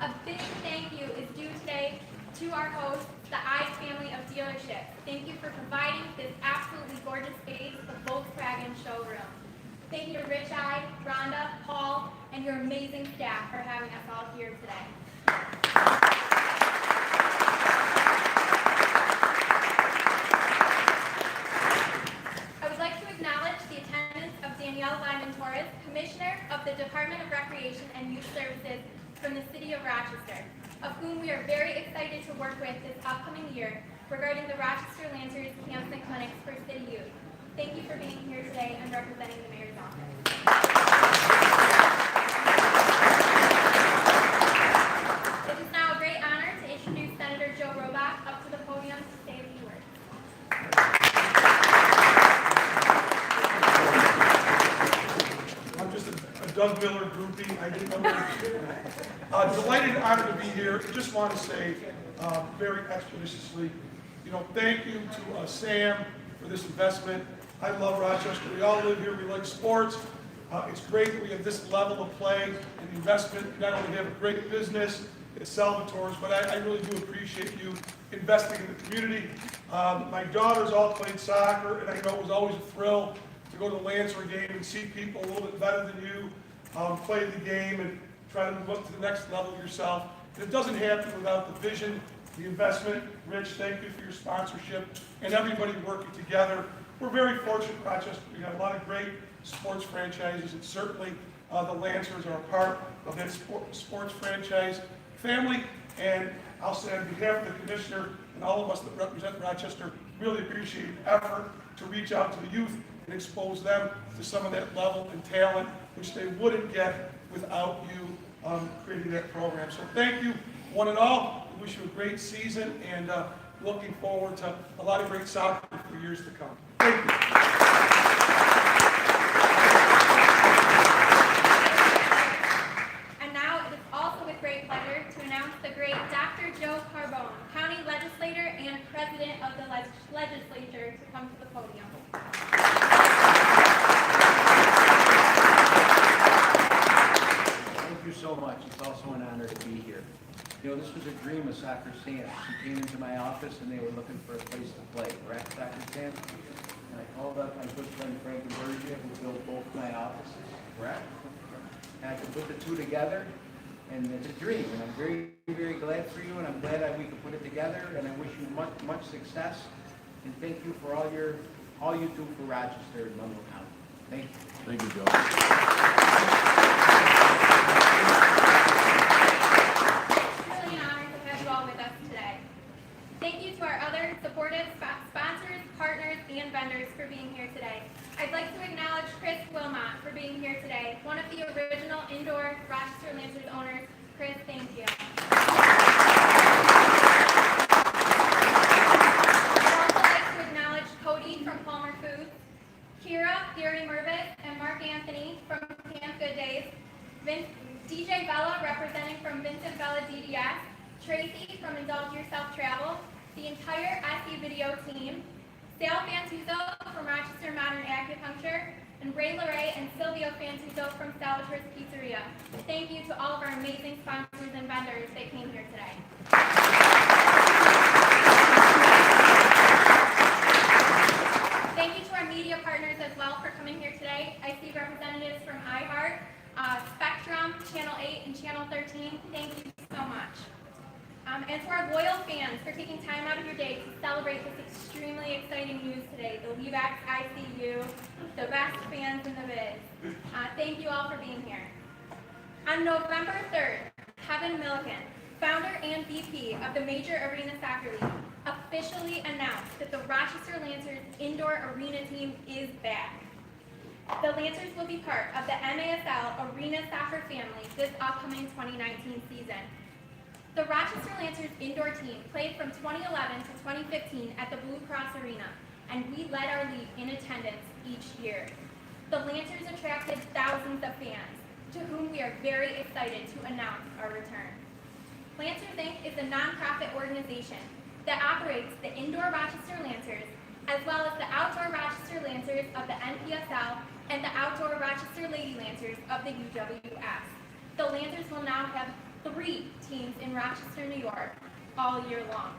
A big thank you is due today to our host, the Eyes family of dealerships. Thank you for providing this absolutely gorgeous space, the Volkswagen showroom. Thank you to Rich Eye, Rhonda, Paul, and your amazing staff for having us all here today. I would like to acknowledge the attendance of Danielle Lyman Torres, Commissioner of the Department of Recreation and Youth Services from the City of Rochester, of whom we are very excited to work with this upcoming year regarding the Rochester Lancers camps and clinics for city youth. Thank you for being here today and representing the Mayor's office. It is now a great honor to introduce Senator Joe Robach up to the podium to say a few words. I'm just a Doug Miller groupie. I didn't know. Delighted and honored to be here. I just want to say very expeditiously, thank you to Sam for this investment. I love Rochester. We all live here. We like sports. It's great that we have this level of play and investment. We not only have a great business at Salvatore's, but I really do appreciate you investing in the community. My daughters all played soccer, and I know it was always a thrill to go to the Lancer game and see people a little bit better than you play the game and try to move up to the next level yourself. And it doesn't happen without the vision, the investment. Rich, thank you for your sponsorship and everybody working together. We're very fortunate in Rochester. We got a lot of great sports franchises, and certainly the Lancers are a part of that sports franchise family. And I'll say on behalf of the Commissioner and all of us that represent Rochester, really appreciate the effort to reach out to the youth and expose them to some of that level and talent which they wouldn't get without you creating that program. So thank you, one and all. We wish you a great season, and looking forward to a lot of great soccer for years to come. Thank you. And now it is also with great pleasure to announce the great Dr. Joe Carbone, County Legislator and President of the Legislature, to come to the podium. Thank you so much. It's also an honor to be here. This was a dream of Soccer Sans. She came into my office and they were looking for a place to play, correct, Soccer Sans? And I called up my good friend Frank and Bergia, who built both my offices, correct? And I could put the two together, and it's a dream. And I'm very, very glad for you, and I'm glad that we could put it together, and I wish you much, much success. And thank you for all you do for Rochester and Monroe County. Thank you. Thank you, Joe. Thank you to our other supportive sponsors, partners, and vendors for being here today. I'd like to acknowledge Chris Wilmot for being here today, one of the original indoor Rochester Lancers owners. Chris, thank you. I'd also like to acknowledge Cody from Palmer Foods, Kira, Gary Mervis, and Mark Anthony from Camp Good Days, DJ Bella representing from Vincent Bella DDS, Tracy from Indulge Yourself Travel, the entire SE Video team, Sal Fantuso from Rochester Modern Acupuncture, and Ray Leray and Silvio Fantuso from Salvatore's Pizzeria. Thank you to all of our amazing sponsors and vendors that came here today. Thank you to our media partners as well for coming here today. I see representatives from iHeart, Spectrum, Channel 8, and Channel 13. Thank you so much. And to our loyal fans for taking time out of your day to celebrate this extremely exciting news today, the Levax ICU, the best fans in the biz. Thank you all for being here. On November 3rd, Kevin Milliken, founder and VP of the Major Arena Soccer League, officially announced that the Rochester Lancers indoor arena team is back. The Lancers will be part of the MASL Arena Soccer family this upcoming 2019 season. The Rochester Lancers indoor team played from 2011 to 2015 at the Blue Cross Arena, and we led our league in attendance each year. The Lancers attracted thousands of fans, to whom we are very excited to announce our return. Lancers Inc. is a nonprofit organization that operates the indoor Rochester Lancers, as well as the outdoor Rochester Lancers of the NPSL and the outdoor Rochester Lady Lancers of the UWS. The Lancers will now have 3 teams in Rochester, New York, all year long.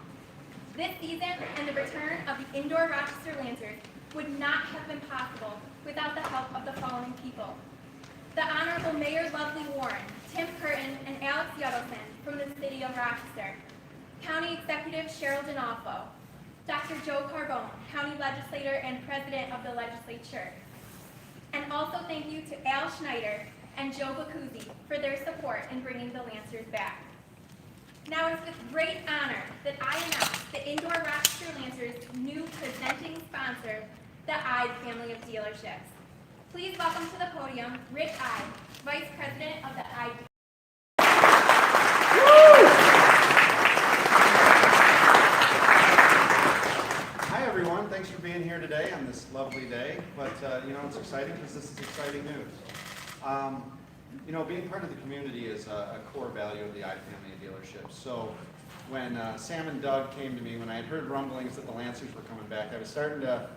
This season and the return of the indoor Rochester Lancers would not have been possible without the help of the following people. The Honorable Mayor Lovely Warren, Tim Curtin, and Alex Yudelson from the City of Rochester. County Executive Cheryl D'Onofrio. Dr. Joe Carbone, County Legislator and President of the Legislature. And also thank you to Al Schneider and Joe Bacuzzi for their support in bringing the Lancers back. Now it's with great honor that I announce the Indoor Rochester Lancers' new presenting sponsor, the Ide family of dealerships. Please welcome to the podium Rick Ide, Vice President of the Ide. Hi everyone, thanks for being here today on this lovely day. But it's exciting because this is exciting news. Being part of the community is a core value of the Ide family of dealerships. So when Sam and Doug came to me, when I had heard rumblings that the Lancers were coming back, I was starting to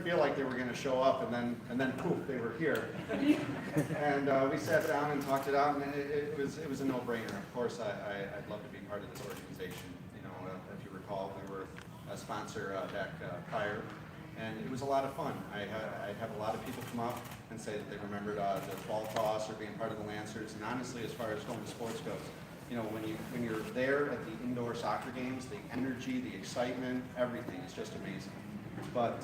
feel like they were going to show up, and then poof, they were here. And we sat down and talked it out, and it was a no-brainer. Of course, I'd love to be part of this organization. If you recall, we were a sponsor back prior. And it was a lot of fun. I have a lot of people come up and say that they remembered the fall toss or being part of the Lancers. And honestly, as far as going to sports goes, when you're there at the indoor soccer games, the energy, the excitement, everything is just amazing. But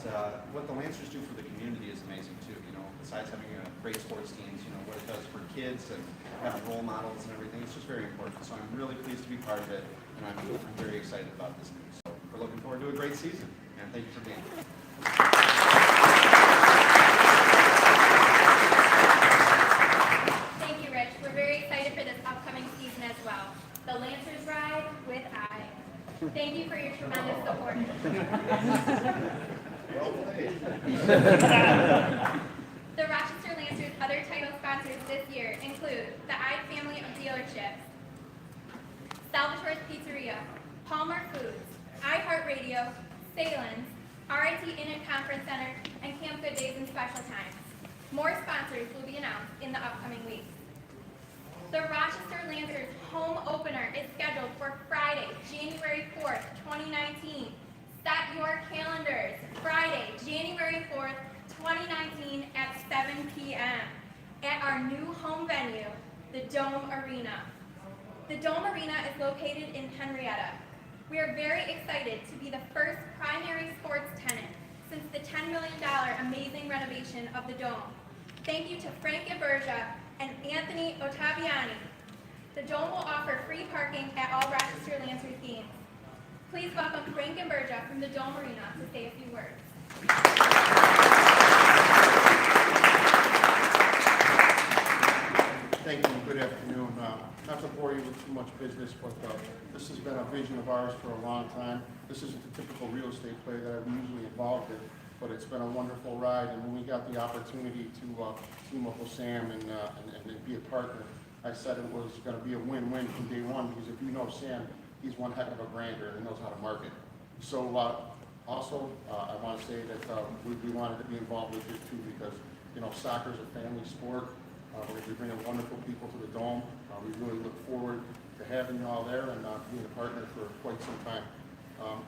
what the Lancers do for the community is amazing too. Besides having great sports teams, what it does for kids and having role models and everything, it's just very important. So I'm really pleased to be part of it, and I'm very excited about this news. So we're looking forward to a great season, and thank you for being here. Thank you, Rich. We're very excited for this upcoming season as well. The Lancers ride with Ide. Thank you for your tremendous support. Well played. The Rochester Lancers' other title sponsors this year include the Ide family of dealerships, Salvatore's Pizzeria, Palmer Foods, iHeartRadio, Salins, RIT Inn and Conference Center, and Camp Good Days and Special Times. More sponsors will be announced in the upcoming weeks. The Rochester Lancers home opener is scheduled for Friday, January 4th, 2019. Set your calendars. Friday, January 4th, 2019 at 7 p.m. at our new home venue, the Dome Arena. The Dome Arena is located in Henrietta. We are very excited to be the first primary sports tenant since the $10 million amazing renovation of the Dome. Thank you to Frank Ibergia and Anthony Ottaviani. The Dome will offer free parking at all Rochester Lancers games. Please welcome Frank Ibergia from the Dome Arena to say a few words. Thank you. Good afternoon. Not to bore you with too much business, but this has been a vision of ours for a long time. This isn't the typical real estate play that I'm usually involved in, but it's been a wonderful ride. And when we got the opportunity to team up with Sam and be a partner, I said it was going to be a win-win from day one, because if you know Sam, he's one heck of a brander and knows how to market. So also, I want to say that we wanted to be involved with it too, because soccer is a family sport. We're going to be bringing wonderful people to the Dome. We really look forward to having you all there and being a partner for quite some time.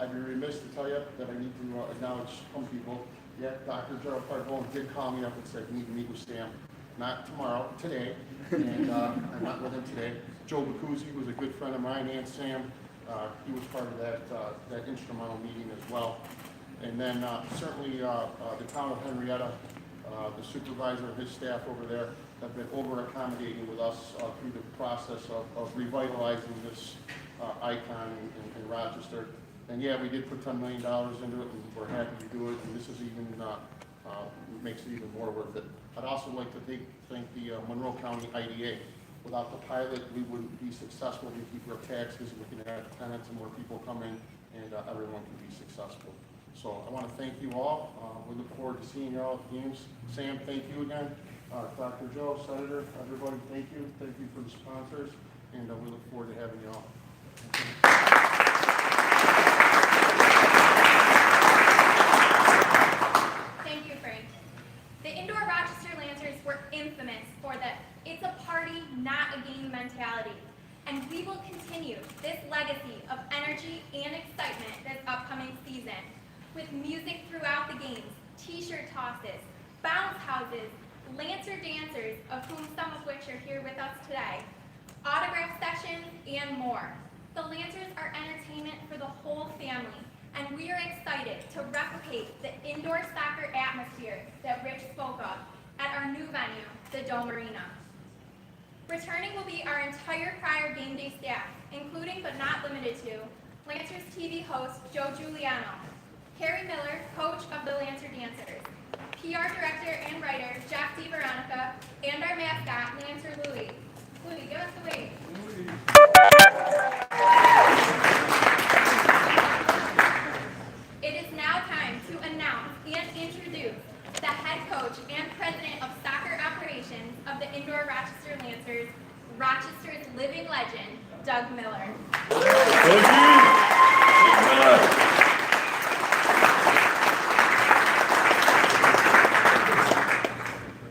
I'd be remiss to tell you that I need to acknowledge some people. Yeah, Dr. Joe Carbone did call me up and said, you need to meet with Sam. Not tomorrow, today. And I'm not with him today. Joe Bacuzzi was a good friend of mine, and Sam. He was part of that instrumental meeting as well. And then certainly the town of Henrietta, the supervisor and his staff over there have been over-accommodating with us through the process of revitalizing this icon in Rochester. And yeah, we did put $10 million into it, and we're happy to do it, and this is even makes it even more worth it. I'd also like to thank the Monroe County IDA. Without the pilot, we wouldn't be successful. We keep our taxes, and we can add tenants, and more people come in, and everyone can be successful. So I want to thank you all. We look forward to seeing you all at the games. Sam, thank you again. Dr. Joe, Senator, everybody, thank you. Thank you for the sponsors, and we look forward to having you all. Thank you, Frank. The indoor Rochester Lancers were infamous for the "it's a party, not a game" mentality. and we will continue this legacy of energy and excitement this upcoming season with music throughout the games, t-shirt tosses, bounce houses, Lancer dancers, of whom some of which are here with us today, autograph sessions, and more. The Lancers are entertainment for the whole family, and we are excited to replicate the indoor soccer atmosphere that Rich spoke of at our new venue, the Dome Arena. Returning will be our entire prior game day staff, including but not limited to Lancers TV host Joe Giuliano, Harry Miller, coach of the Lancer Dancers, PR director and writer Jack DeVeronica, and our mascot, Lancer Louie. Louie, give us the wave. It is now time to announce and introduce the head coach and president of soccer operations of the indoor Rochester Lancers, Rochester's living legend, Doug Miller.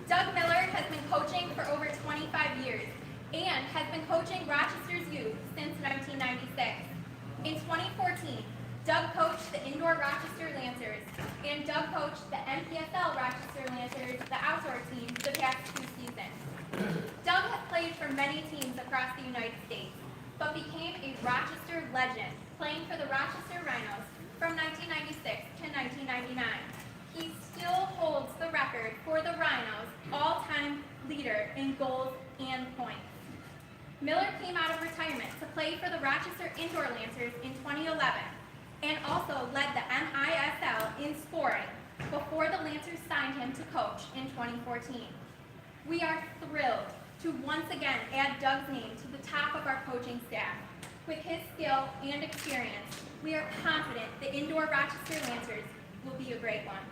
Doug Miller has been coaching for over 25 years and has been coaching Rochester's youth since 1996. In 2014, Doug coached the indoor Rochester Lancers, and Doug coached the MPSL Rochester Lancers, the outdoor team, the past 2 seasons. Doug has played for many teams across the United States, but became a Rochester legend, playing for the Rochester Rhinos from 1996 to 1999. He still holds the record for the Rhinos' all-time leader in goals and points. Miller came out of retirement to play for the Rochester Indoor Lancers in 2011, and also led the MISL in scoring before the Lancers signed him to coach in 2014. We are thrilled to once again add Doug's name to the top of our coaching staff. With his skill and experience, we are confident the indoor Rochester Lancers will be a great one.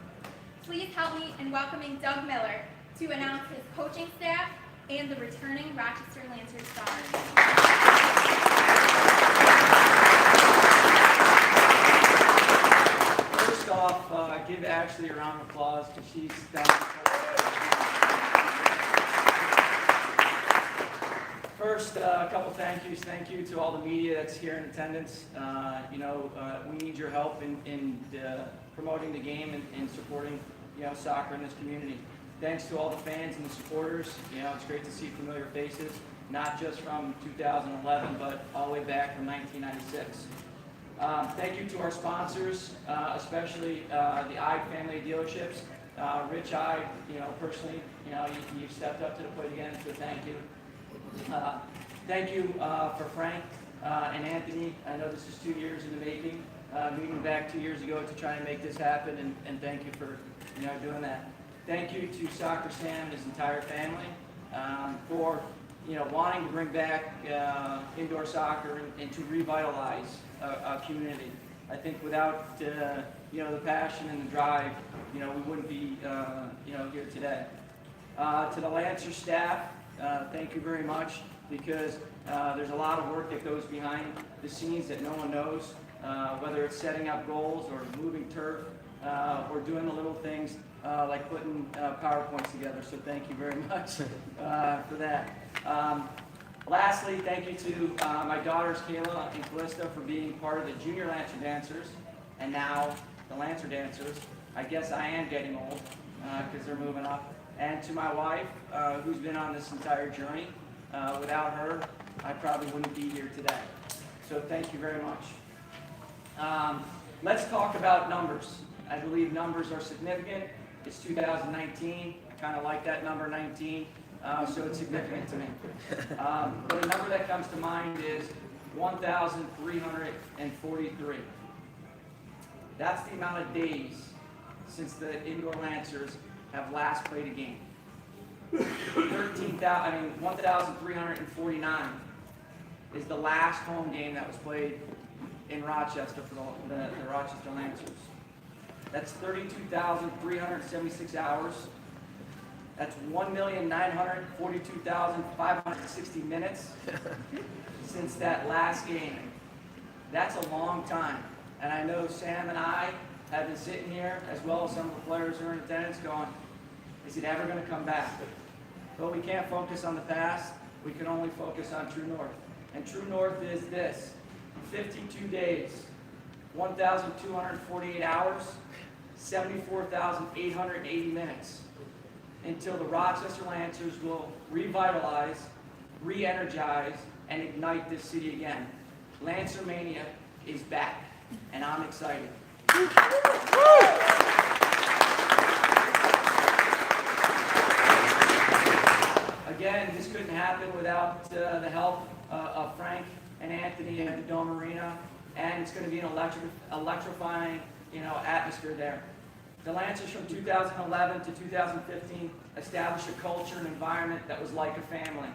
Please help me in welcoming Doug Miller to announce his coaching staff and the returning Rochester Lancers stars. First off, give Ashley a round of applause because she's done. First, a couple thank yous. Thank you to all the media that's here in attendance. We need your help in promoting the game and supporting, soccer in this community. Thanks to all the fans and the supporters. It's great to see familiar faces, not just from 2011, but all the way back from 1996. Thank you to our sponsors, especially the Ide family of dealerships. Rich Ide, personally, you've stepped up to the plate again, so thank you. Thank you for Frank and Anthony. I know this is 2 years in the making, meeting back 2 years ago to try and make this happen, and thank you for doing that. Thank you to Soccer Sam and his entire family for wanting to bring back indoor soccer and to revitalize a community. I think without the passion and the drive, we wouldn't be here today. To the Lancer staff, thank you very much, because there's a lot of work that goes behind the scenes that no one knows, whether it's setting up goals or moving turf or doing the little things like putting PowerPoints together. So thank you very much for that. Lastly, thank you to my daughters Kayla and Callista for being part of the Junior Lancer Dancers and now the Lancer Dancers. I guess I am getting old because they're moving up. And to my wife, who's been on this entire journey. Without her, I probably wouldn't be here today. So thank you very much. Let's talk about numbers. I believe numbers are significant. It's 2019. I kind of like that number 19, so it's significant to me. But a number that comes to mind is 1,343. That's the amount of days since the indoor Lancers have last played a game. 1,349 is the last home game that was played in Rochester for the Rochester Lancers. That's 32,376 hours. That's 1,942,560 minutes since that last game. That's a long time. And I know Sam and I have been sitting here, as well as some of the players who are in attendance, going, is it ever going to come back? But we can't focus on the past. We can only focus on true north. And true north is this: 52 days, 1,248 hours, 74,880 minutes, until the Rochester Lancers will revitalize, re-energize, and ignite this city again. Lancer Mania is back, and I'm excited. Again, this couldn't happen without the help of Frank and Anthony at the Dome Arena, and it's going to be an electrifying, atmosphere there. The Lancers from 2011 to 2015 established a culture and environment that was like a family,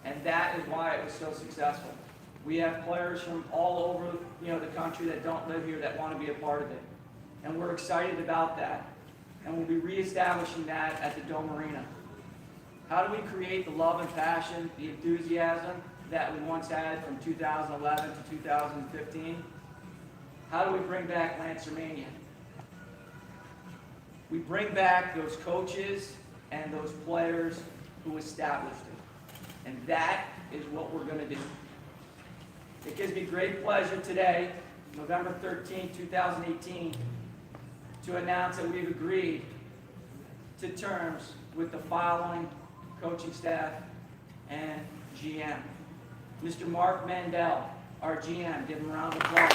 and that is why it was so successful. We have players from all over, the country that don't live here that want to be a part of it, and we're excited about that, and we'll be reestablishing that at the Dome Arena. How do we create the love and passion, the enthusiasm that we once had from 2011 to 2015? How do we bring back Lancer Mania? We bring back those coaches and those players who established it. And that is what we're going to do. It gives me great pleasure today, November 13, 2018, to announce that we've agreed to terms with the following coaching staff and GM. Mr. Mark Mandel, our GM. Give him a round of applause.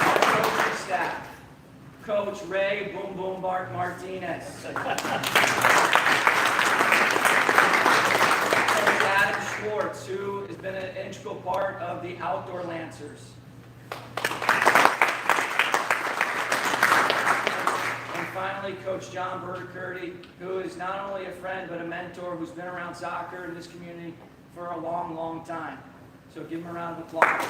Our coaching staff. Coach Ray Boom Boom Bart Martinez. Coach Adam Schwartz, who has been an integral part of the Outdoor Lancers. Finally, Coach John Bertacurti, who is not only a friend but a mentor who's been around soccer in this community for a long, long time. So give him a round of applause.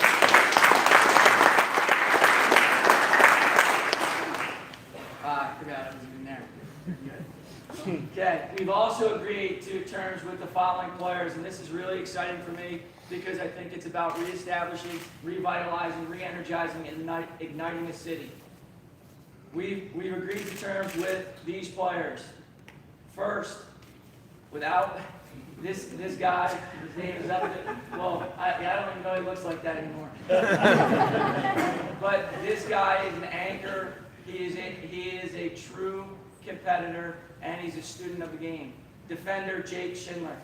I forgot I was even there. Okay, we've also agreed to terms with the following players, and this is really exciting for me because I think it's about reestablishing, revitalizing, re-energizing, and igniting a city. We've agreed to terms with these players. First, without this guy, his name is up there. Well, I don't even know he looks like that anymore. But this guy is an anchor. He is a true competitor, and he's a student of the game. Defender Jake Schindler.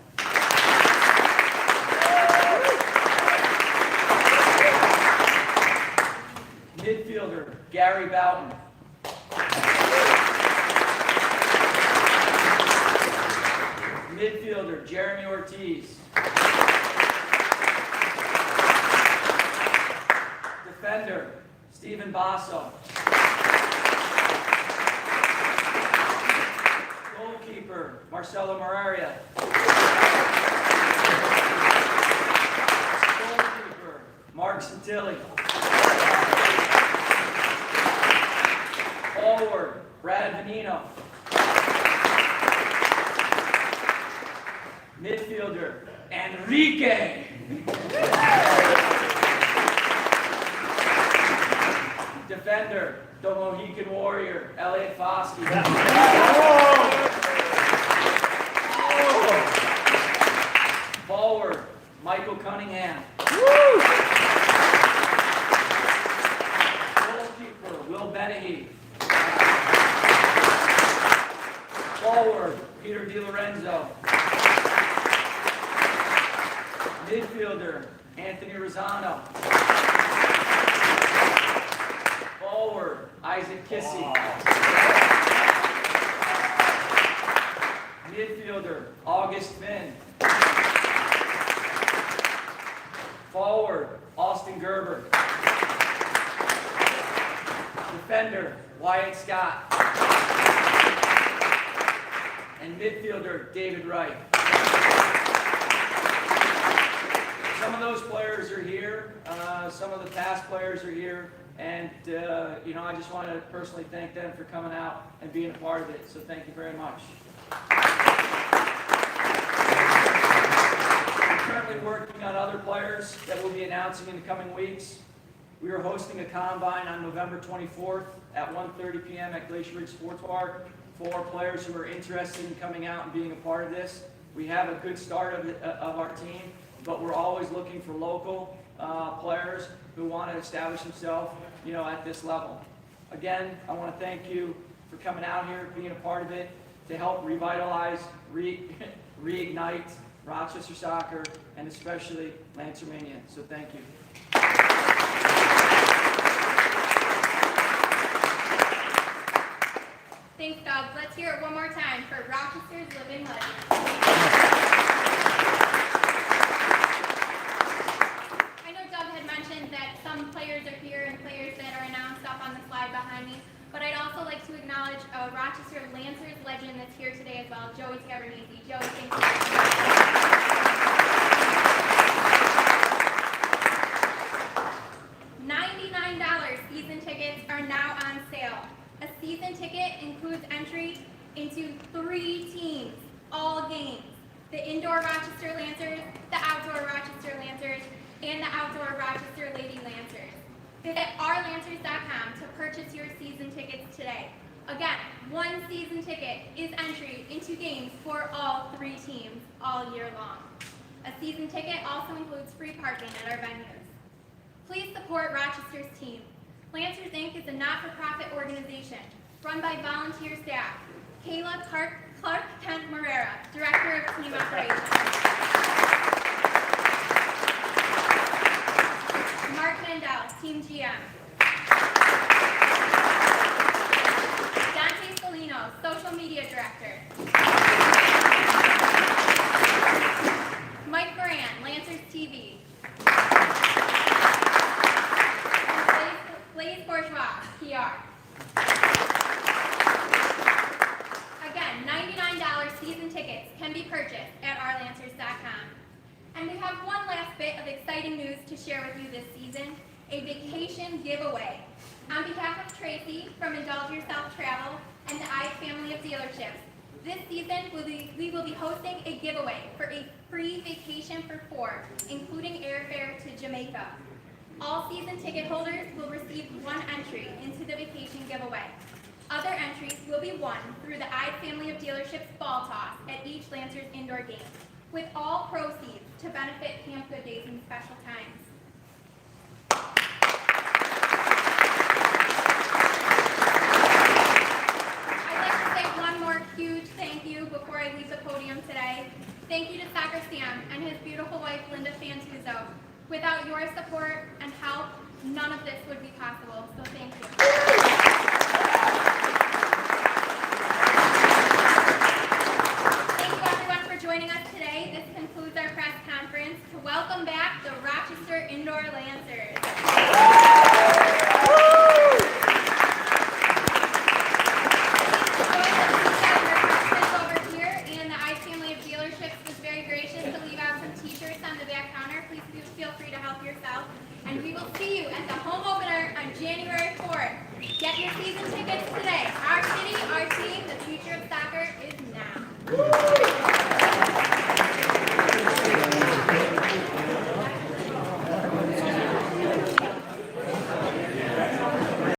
Midfielder Gary Boughton. Midfielder Jeremy Ortiz. Defender Stephen Basso. Goalkeeper Marcelo Moraria. Goalkeeper Mark Santilli. Forward Brad Venino. Midfielder Enrique. Defender, the Mohican Warrior, Elliot Foskey. Forward, Michael Cunningham. Goalkeeper, Will Benahy. Forward, Peter DiLorenzo. Midfielder, Anthony Rosano. Forward, Isaac Kissy. Midfielder, August Finn. Forward, Austin Gerber. Defender, Wyatt Scott. And midfielder, David Wright. Some of those players are here, some of the past players are here, and I just want to personally thank them for coming out and being a part of it, so thank you very much. We're currently working on other players that we'll be announcing in the coming weeks. We are hosting a combine on November 24th at 1:30 p.m. at Glacier Ridge Sports Park for players who are interested in coming out and being a part of this. We have a good start of our team, but we're always looking for local players who want to establish themselves, at this level. Again, I want to thank you for coming out here, being a part of it, to help revitalize, reignite Rochester soccer, and especially Lancer Mania. So thank you. Thanks, Doug. Let's hear it one more time for Rochester's living legend. I know Doug had mentioned that some players are here and players that are announced up on the slide behind me, but I'd also like to acknowledge a Rochester Lancers legend that's here today as well, Joey Tavernese. Joey, thank you. $99 season tickets are now on sale. A season ticket includes entry into 3 teams, all games. The indoor Rochester Lancers, the outdoor Rochester Lancers, and the outdoor Rochester Lady Lancers. Visit ourlancers.com to purchase your season tickets today. Again, 1 season ticket is entry into games for all 3 teams all year long. A season ticket also includes free parking at our venues. Please support Rochester's team. Lancers Inc. is a not-for-profit organization run by volunteer staff. Kayla Clark Kent Morera, Director of Team Operations. Mark Mandel, Team GM. Dante Salino, Social Media Director. Mike Moran, Lancers TV. Blaise Bourgeois, PR. Again, $99 season tickets can be purchased at ourlancers.com. And we have one last bit of exciting news to share with you this season, a vacation giveaway. On behalf of Tracy from Indulge Yourself Travel and the I family of dealerships, this season we will be hosting a giveaway for a free vacation for 4, including airfare to Jamaica. All season ticket holders will receive 1 entry into the vacation giveaway. Other entries will be won through the I family of dealerships ball toss at each Lancers indoor game, with all proceeds to benefit Camp Good Days and Special Times. I'd like to say one more huge thank you before I leave the podium today. Thank you to Soccer Sam and his beautiful wife, Linda Fantuzzo. Without your support and help, none of this would be possible, so thank you. Thank you everyone for joining us today. This concludes our press conference to welcome back the Rochester Indoor Lancers. Over here, and the I family of dealerships was very gracious to leave out some t-shirts on the back counter. Please feel free to help yourself. And we will see you at the home opener on January 4th. Get your season tickets today. Our city, our team, the future of soccer is now.